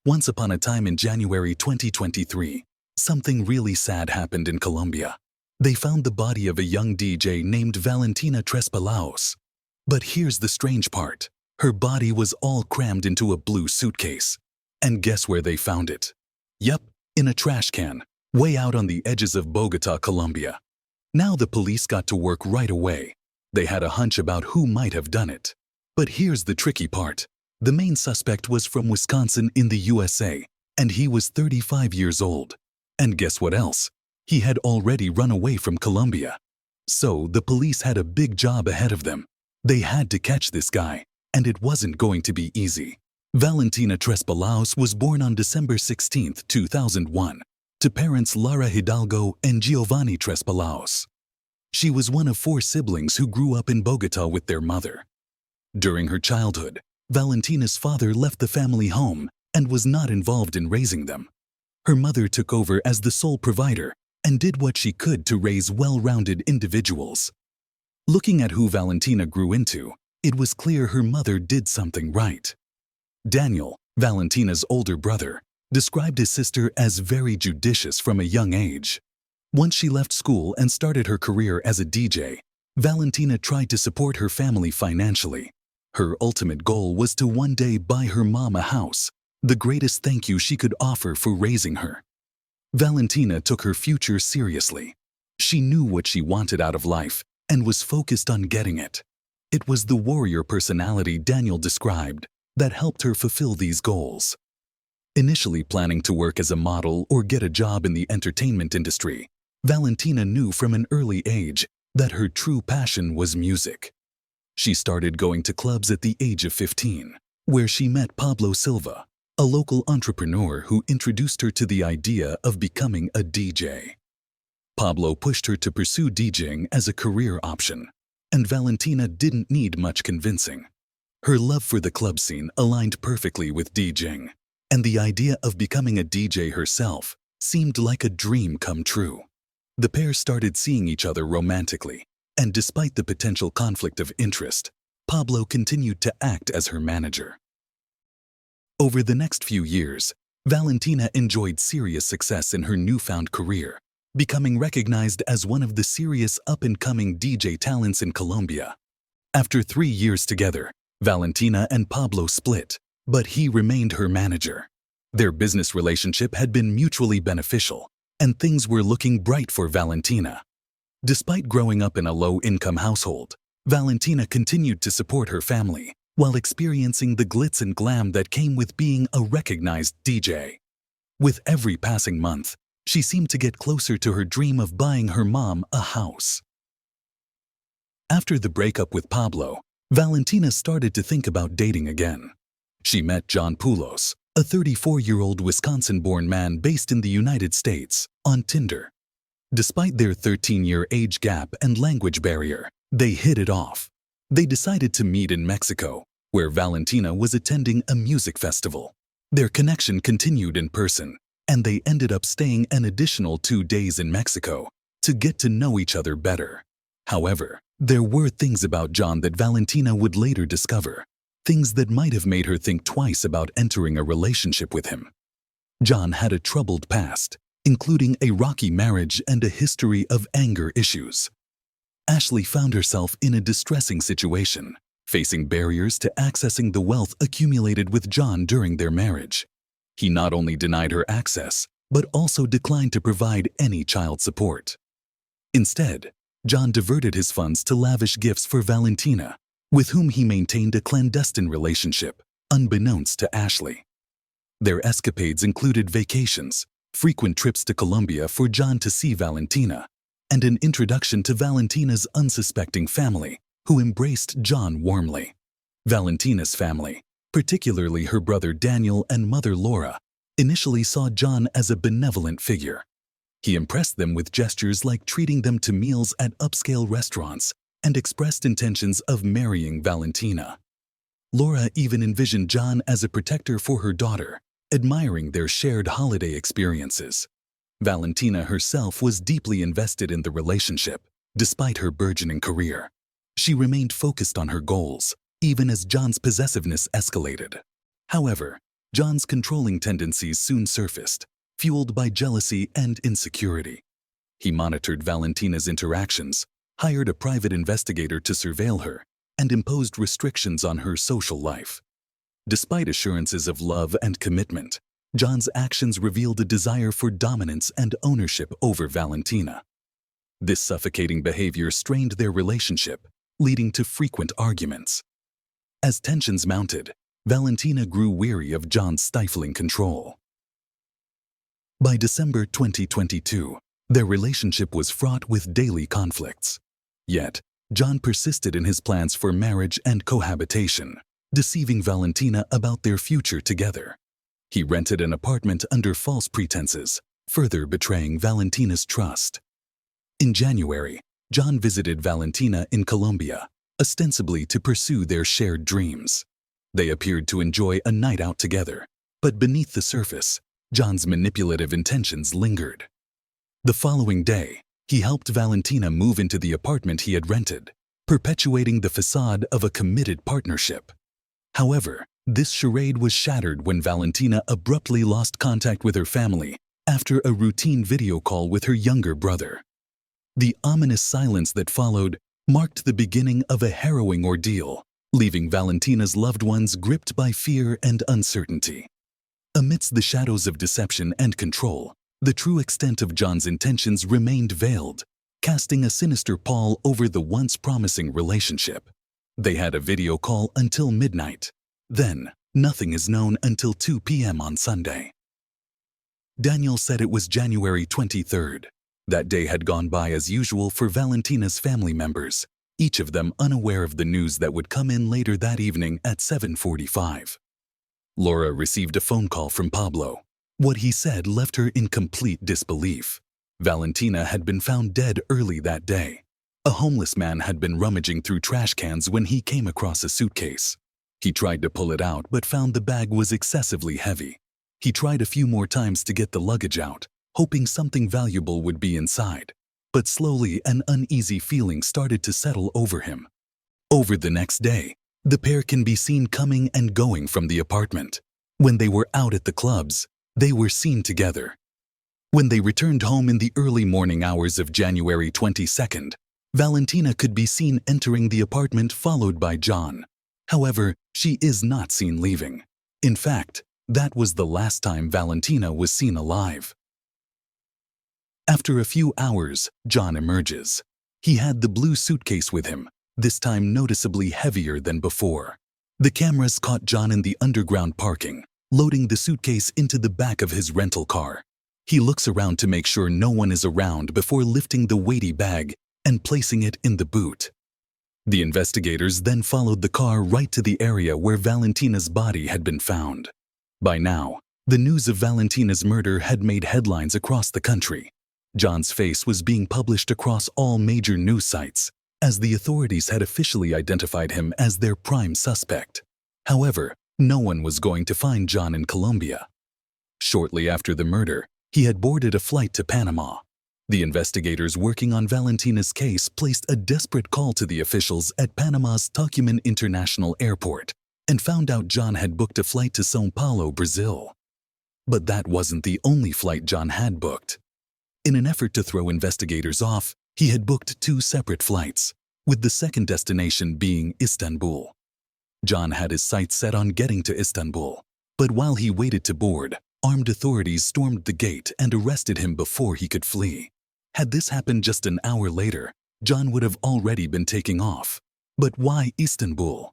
Once upon a time in January 2023, something really sad happened in Colombia. They found the body of a young DJ named Valentina Trespalacios. But here's the strange part. Her body was all crammed into a blue suitcase. And guess where they found it? Yup, in a trash can, way out on the edges of Bogota, Colombia. Now the police got to work right away. They had a hunch about who might have done it. But here's the tricky part. The main suspect was from Wisconsin in the USA, and he was 35 years old. And guess what else? He had already run away from Colombia. So the police had a big job ahead of them. They had to catch this guy, and it wasn't going to be easy. Valentina Trespalacios was born on December 16, 2001, to parents Lara Hidalgo and Giovanni Trespalacios. She was one of 4 siblings who grew up in Bogota with their mother. During her childhood, Valentina's father left the family home and was not involved in raising them. Her mother took over as the sole provider and did what she could to raise well-rounded individuals. Looking at who Valentina grew into, it was clear her mother did something right. Daniel, Valentina's older brother, described his sister as very judicious from a young age. Once she left school and started her career as a DJ, Valentina tried to support her family financially. Her ultimate goal was to one day buy her mom a house, the greatest thank you she could offer for raising her. Valentina took her future seriously. She knew what she wanted out of life and was focused on getting it. It was the warrior personality Daniel described that helped her fulfill these goals. Initially planning to work as a model or get a job in the entertainment industry, Valentina knew from an early age that her true passion was music. She started going to clubs at the age of 15, where she met Pablo Silva, a local entrepreneur who introduced her to the idea of becoming a DJ. Pablo pushed her to pursue DJing as a career option, and Valentina didn't need much convincing. Her love for the club scene aligned perfectly with DJing, and the idea of becoming a DJ herself seemed like a dream come true. The pair started seeing each other romantically, and despite the potential conflict of interest, Pablo continued to act as her manager. Over the next few years, Valentina enjoyed serious success in her newfound career, becoming recognized as one of the serious up-and-coming DJ talents in Colombia. After 3 years together, Valentina and Pablo split, but he remained her manager. Their business relationship had been mutually beneficial, and things were looking bright for Valentina. Despite growing up in a low-income household, Valentina continued to support her family while experiencing the glitz and glam that came with being a recognized DJ. With every passing month, she seemed to get closer to her dream of buying her mom a house. After the breakup with Pablo, Valentina started to think about dating again. She met John Poulos, a 34-year-old Wisconsin-born man based in the United States, on Tinder. Despite their 13-year age gap and language barrier, they hit it off. They decided to meet in Mexico, where Valentina was attending a music festival. Their connection continued in person, and they ended up staying an additional 2 days in Mexico to get to know each other better. However, there were things about John that Valentina would later discover, things that might have made her think twice about entering a relationship with him. John had a troubled past, including a rocky marriage and a history of anger issues. Ashley found herself in a distressing situation, facing barriers to accessing the wealth accumulated with John during their marriage. He not only denied her access, but also declined to provide any child support. Instead, John diverted his funds to lavish gifts for Valentina, with whom he maintained a clandestine relationship, unbeknownst to Ashley. Their escapades included vacations, frequent trips to Colombia for John to see Valentina, and an introduction to Valentina's unsuspecting family, who embraced John warmly. Valentina's family, particularly her brother Daniel and mother Laura, initially saw John as a benevolent figure. He impressed them with gestures like treating them to meals at upscale restaurants and expressed intentions of marrying Valentina. Laura even envisioned John as a protector for her daughter, admiring their shared holiday experiences. Valentina herself was deeply invested in the relationship, despite her burgeoning career. She remained focused on her goals, even as John's possessiveness escalated. However, John's controlling tendencies soon surfaced, fueled by jealousy and insecurity. He monitored Valentina's interactions, hired a private investigator to surveil her, and imposed restrictions on her social life. Despite assurances of love and commitment, John's actions revealed a desire for dominance and ownership over Valentina. This suffocating behavior strained their relationship, leading to frequent arguments. As tensions mounted, Valentina grew weary of John's stifling control. By December 2022, their relationship was fraught with daily conflicts. Yet, John persisted in his plans for marriage and cohabitation, deceiving Valentina about their future together. He rented an apartment under false pretenses, further betraying Valentina's trust. In January, John visited Valentina in Colombia, ostensibly to pursue their shared dreams. They appeared to enjoy a night out together, but beneath the surface, John's manipulative intentions lingered. The following day, he helped Valentina move into the apartment he had rented, perpetuating the facade of a committed partnership. However, this charade was shattered when Valentina abruptly lost contact with her family after a routine video call with her younger brother. The ominous silence that followed marked the beginning of a harrowing ordeal, leaving Valentina's loved ones gripped by fear and uncertainty. Amidst the shadows of deception and control, the true extent of John's intentions remained veiled, casting a sinister pall over the once promising relationship. They had a video call until midnight. Then, nothing is known until 2 p.m. on Sunday. Daniel said it was January 23rd. That day had gone by as usual for Valentina's family members, each of them unaware of the news that would come in later that evening at 7:45. Laura received a phone call from Pablo. What he said left her in complete disbelief. Valentina had been found dead early that day. A homeless man had been rummaging through trash cans when he came across a suitcase. He tried to pull it out but found the bag was excessively heavy. He tried a few more times to get the luggage out, hoping something valuable would be inside. But slowly an uneasy feeling started to settle over him. Over the next day, the pair can be seen coming and going from the apartment. When they were out at the clubs, they were seen together. When they returned home in the early morning hours of January 22nd, Valentina could be seen entering the apartment followed by John. However, she is not seen leaving. In fact, that was the last time Valentina was seen alive. After a few hours, John emerges. He had the blue suitcase with him, this time noticeably heavier than before. The cameras caught John in the underground parking, loading the suitcase into the back of his rental car. He looks around to make sure no one is around before lifting the weighty bag and placing it in the boot. The investigators then followed the car right to the area where Valentina's body had been found. By now, the news of Valentina's murder had made headlines across the country. John's face was being published across all major news sites, as the authorities had officially identified him as their prime suspect. However, no one was going to find John in Colombia. Shortly after the murder, he had boarded a flight to Panama. The investigators working on Valentina's case placed a desperate call to the officials at Panama's Tucumán International Airport and found out John had booked a flight to São Paulo, Brazil. But that wasn't the only flight John had booked. In an effort to throw investigators off, he had booked 2 separate flights, with the second destination being Istanbul. John had his sights set on getting to Istanbul, but while he waited to board, armed authorities stormed the gate and arrested him before he could flee. Had this happened just an hour later, John would have already been taking off. But why Istanbul?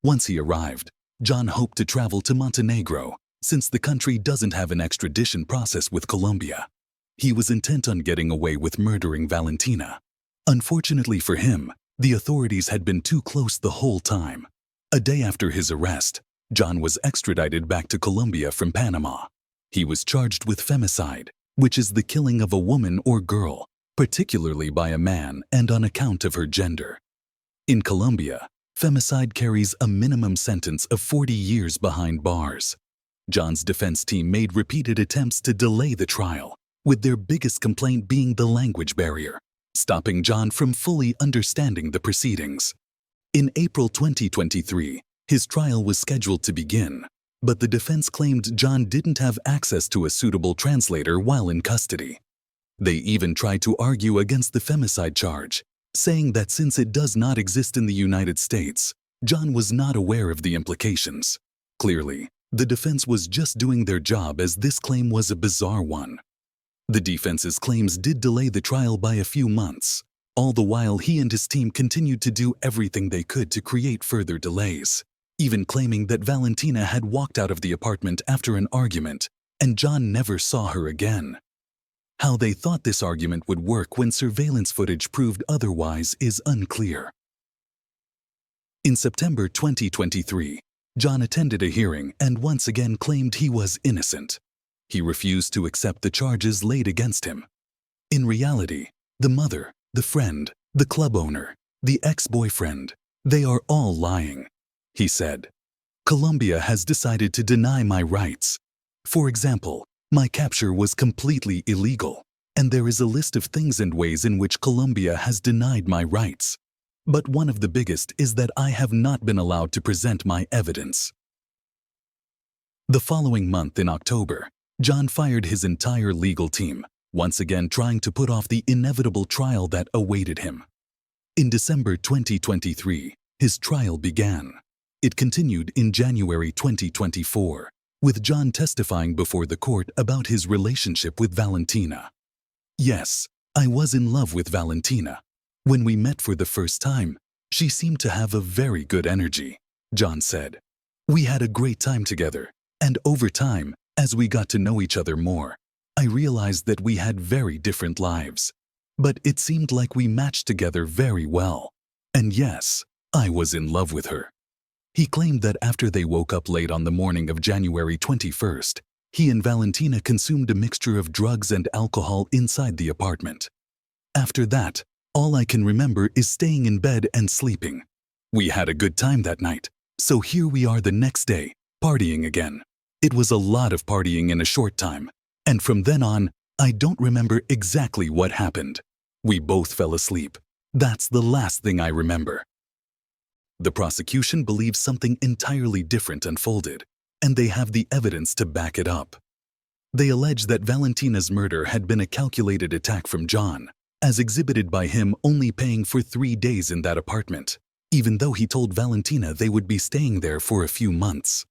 Once he arrived, John hoped to travel to Montenegro, since the country doesn't have an extradition process with Colombia. He was intent on getting away with murdering Valentina. Unfortunately for him, the authorities had been too close the whole time. A day after his arrest, John was extradited back to Colombia from Panama. He was charged with femicide, which is the killing of a woman or girl, particularly by a man and on account of her gender. In Colombia, femicide carries a minimum sentence of 40 years behind bars. John's defense team made repeated attempts to delay the trial, with their biggest complaint being the language barrier, stopping John from fully understanding the proceedings. In April 2023, his trial was scheduled to begin, but the defense claimed John didn't have access to a suitable translator while in custody. They even tried to argue against the femicide charge, saying that since it does not exist in the United States, John was not aware of the implications. Clearly, the defense was just doing their job, as this claim was a bizarre one. The defense's claims did delay the trial by a few months. All the while, he and his team continued to do everything they could to create further delays, even claiming that Valentina had walked out of the apartment after an argument and John never saw her again. How they thought this argument would work when surveillance footage proved otherwise is unclear. In September 2023, John attended a hearing and once again claimed he was innocent. He refused to accept the charges laid against him. In reality, the mother, the friend, the club owner, the ex-boyfriend, they are all lying. He said, "Colombia has decided to deny my rights. For example, my capture was completely illegal, and there is a list of things and ways in which Colombia has denied my rights. But one of the biggest is that I have not been allowed to present my evidence." The following month in October, John fired his entire legal team, once again trying to put off the inevitable trial that awaited him. In December 2023, his trial began. It continued in January 2024, with John testifying before the court about his relationship with Valentina. "Yes, I was in love with Valentina. When we met for the first time, she seemed to have a very good energy," John said. "We had a great time together, and over time, as we got to know each other more, I realized that we had very different lives. But it seemed like we matched together very well. And yes, I was in love with her." He claimed that after they woke up late on the morning of January 21st, he and Valentina consumed a mixture of drugs and alcohol inside the apartment. "After that, all I can remember is staying in bed and sleeping. We had a good time that night, so here we are the next day, partying again. It was a lot of partying in a short time, and from then on, I don't remember exactly what happened. We both fell asleep. That's the last thing I remember." The prosecution believes something entirely different unfolded, and they have the evidence to back it up. They allege that Valentina's murder had been a calculated attack from John, as exhibited by him only paying for 3 days in that apartment, even though he told Valentina they would be staying there for a few months.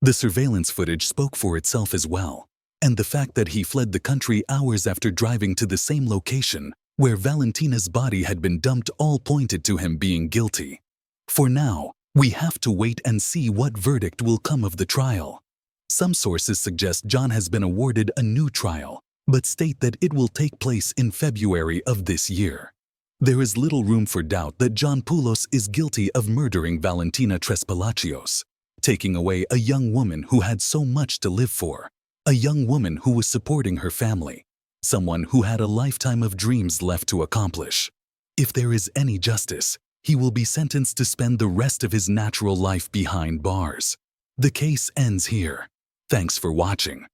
The surveillance footage spoke for itself as well, and the fact that he fled the country hours after driving to the same location where Valentina's body had been dumped all pointed to him being guilty. For now, we have to wait and see what verdict will come of the trial. Some sources suggest John has been awarded a new trial, but state that it will take place in February of this year. There is little room for doubt that John Poulos is guilty of murdering Valentina Trespalacios, taking away a young woman who had so much to live for, a young woman who was supporting her family, someone who had a lifetime of dreams left to accomplish. If there is any justice, he will be sentenced to spend the rest of his natural life behind bars. The case ends here. Thanks for watching.